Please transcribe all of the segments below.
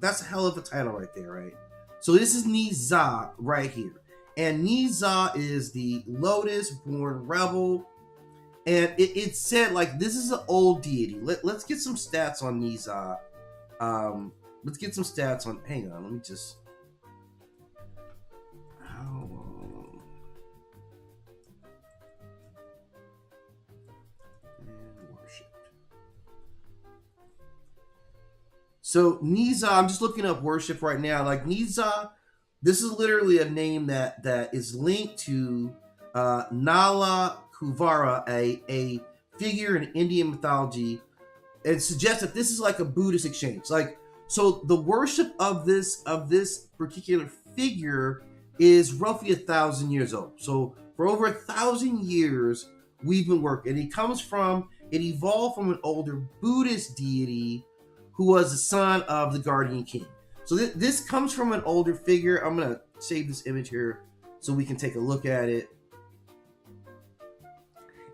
that's a hell of a title right there, right? So this is Ni-Za right here. And Ni-Za is the Lotus-born rebel. And it said, like, this is an old deity. Let's get some stats on Ni-Za. Let's get some stats on... Hang on, let me just... So Ni-Za, I'm just looking up worship right now. Like Ni-Za, this is literally a name that is linked to Nala Kuvara, a figure in Indian mythology, and suggests that this is like a Buddhist exchange. Like, so the worship of this particular figure is roughly 1,000 years old. So for over 1,000 years, we've been working. It evolved from an older Buddhist deity who was the son of the guardian king. So this comes from an older figure. I'm gonna save this image here so we can take a look at it.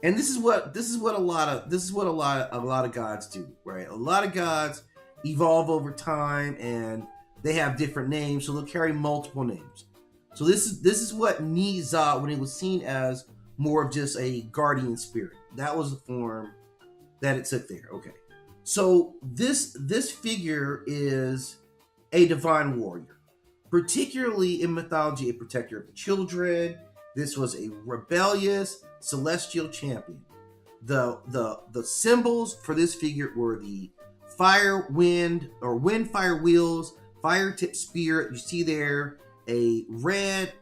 And this is what a lot of gods do, right? A lot of gods evolve over time and they have different names, so they'll carry multiple names. So this is what Ni-Za, when it was seen as more of just a guardian spirit, that was the form that it took there. Okay. So this figure is a divine warrior, particularly in mythology, a protector of the children. This was a rebellious celestial champion. The symbols for this figure were the fire, wind, or wind, fire wheels, fire tip spear. You see there a red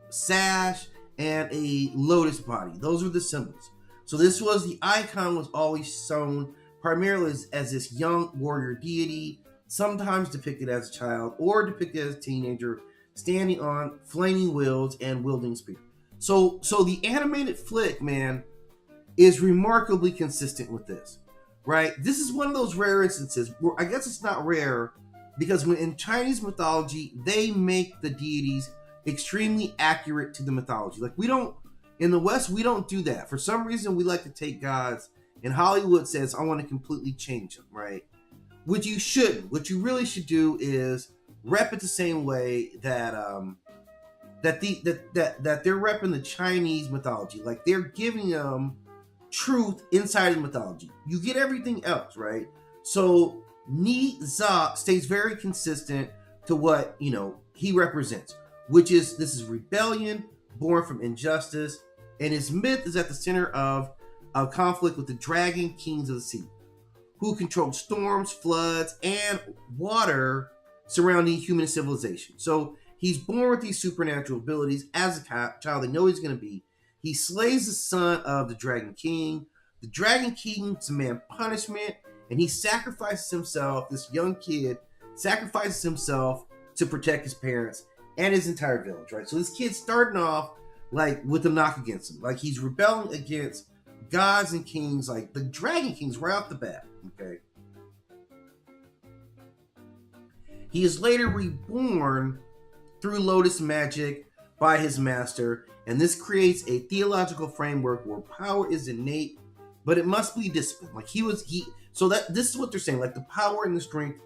sash and a lotus body. Those were the symbols. So this was the icon was always shown primarily as this young warrior deity, sometimes depicted as a child or depicted as a teenager, standing on flaming wheels and wielding spear. So the animated flick, man, is remarkably consistent with this, right? This is one of those rare instances where I guess it's not rare because when in Chinese mythology, they make the deities extremely accurate to the mythology. Like in the West, we don't do that. For some reason, we like to take gods, and Hollywood says, I want to completely change them, right? Which you shouldn't. What you really should do is rep it the same way that they're repping the Chinese mythology. Like they're giving them truth inside the mythology. You get everything else, right? So Ni-Za stays very consistent to what he represents, which is this is rebellion born from injustice, and his myth is at the center of conflict with the dragon kings of the sea, who control storms, floods, and water surrounding human civilization. So he's born with these supernatural abilities as a child. They know he's going to be. He slays the son of the Dragon King. The Dragon King demands punishment, and he sacrifices himself. This young kid sacrifices himself to protect his parents and his entire village, right? So this kid's starting off like with a knock against him. Like he's rebelling against gods and kings, like the Dragon Kings right off the bat, okay? He is later reborn through Lotus magic by his master, and this creates a theological framework where power is innate, but it must be disciplined. Like so that this is what they're saying, like the power and the strength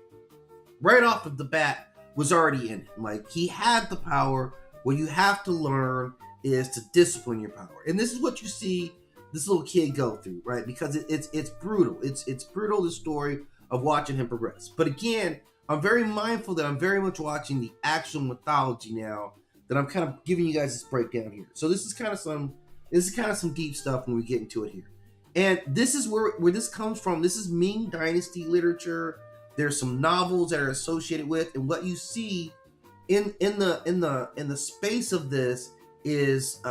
right off of the bat was already in him. Like he had the power. What you have to learn is to discipline your power, and this is what you see this little kid go through, right? Because it's brutal. It's brutal, the story of watching him progress. But again, I'm very mindful that I'm very much watching the actual mythology now, that I'm kind of giving you guys this breakdown here. So this is kind of some deep stuff when we get into it here. And this is where this comes from. This is Ming Dynasty literature. There's some novels that are associated with, and what you see in the space of this is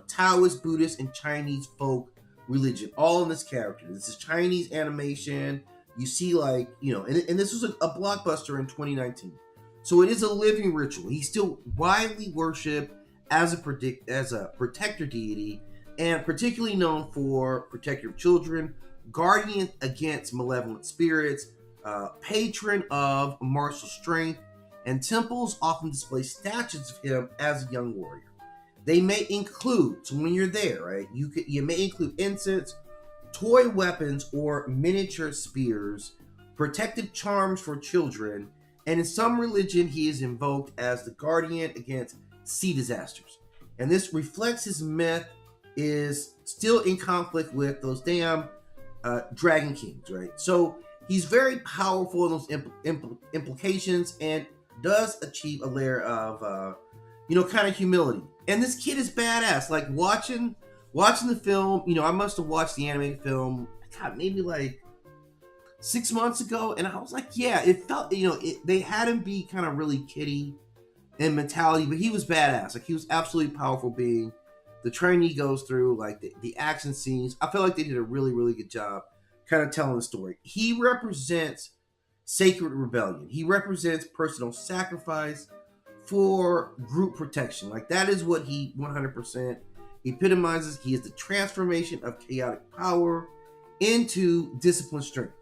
Taoist, Buddhist, and Chinese folk religion, all in this character. This is Chinese animation. You see, like, and this was a blockbuster in 2019. So it is a living ritual. He's still widely worshipped as a protector deity, and particularly known for protector of children, guardian against malevolent spirits, patron of martial strength, and temples often display statues of him as a young warrior. They may include, so when you're there, right, you may include incense, toy weapons, or miniature spears, protective charms for children, And in some religion, he is invoked as the guardian against sea disasters. And this reflects his myth is still in conflict with those damn dragon kings, right? So he's very powerful in those implications and does achieve a layer of, kind of humility. And this kid is badass. Like watching the film, I must have watched the animated film, God, maybe like 6 months ago, and I was like, yeah, it felt, they had him be kind of really kiddie in mentality, but he was badass. Like he was absolutely powerful being. The training he goes through, like the action scenes, I feel like they did a really, really good job kind of telling the story. He represents sacred rebellion. He represents personal sacrifice for group protection. Like that is what he 100% epitomizes. He is the transformation of chaotic power into disciplined strength.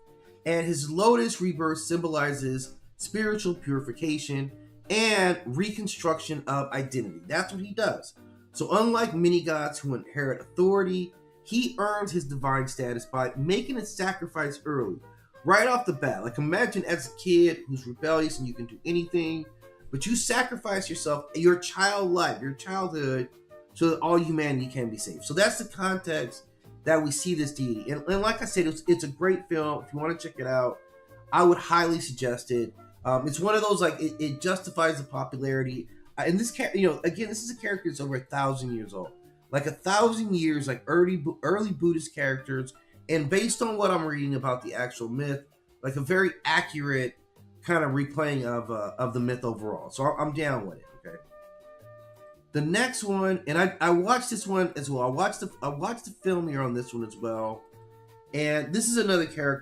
And his Lotus rebirth symbolizes spiritual purification and reconstruction of identity. That's what he does. So unlike many gods who inherit authority, he earns his divine status by making a sacrifice early, right off the bat. Like imagine as a kid who's rebellious and you can do anything, but you sacrifice yourself, your child life, your childhood, so that all humanity can be saved. So that's the context that we see this deity. And like I said, it's a great film. If you want to check it out, I would highly suggest it. It's one of those, like, it justifies the popularity. And this, again, this is a character that's over 1,000 years old. Like 1,000 years, like early Buddhist characters. And based on what I'm reading about the actual myth, like a very accurate kind of replaying of the myth overall. So I'm down with it. Okay. The next one, and I watched this one as well. I watched the film here on this one as well. And this is another character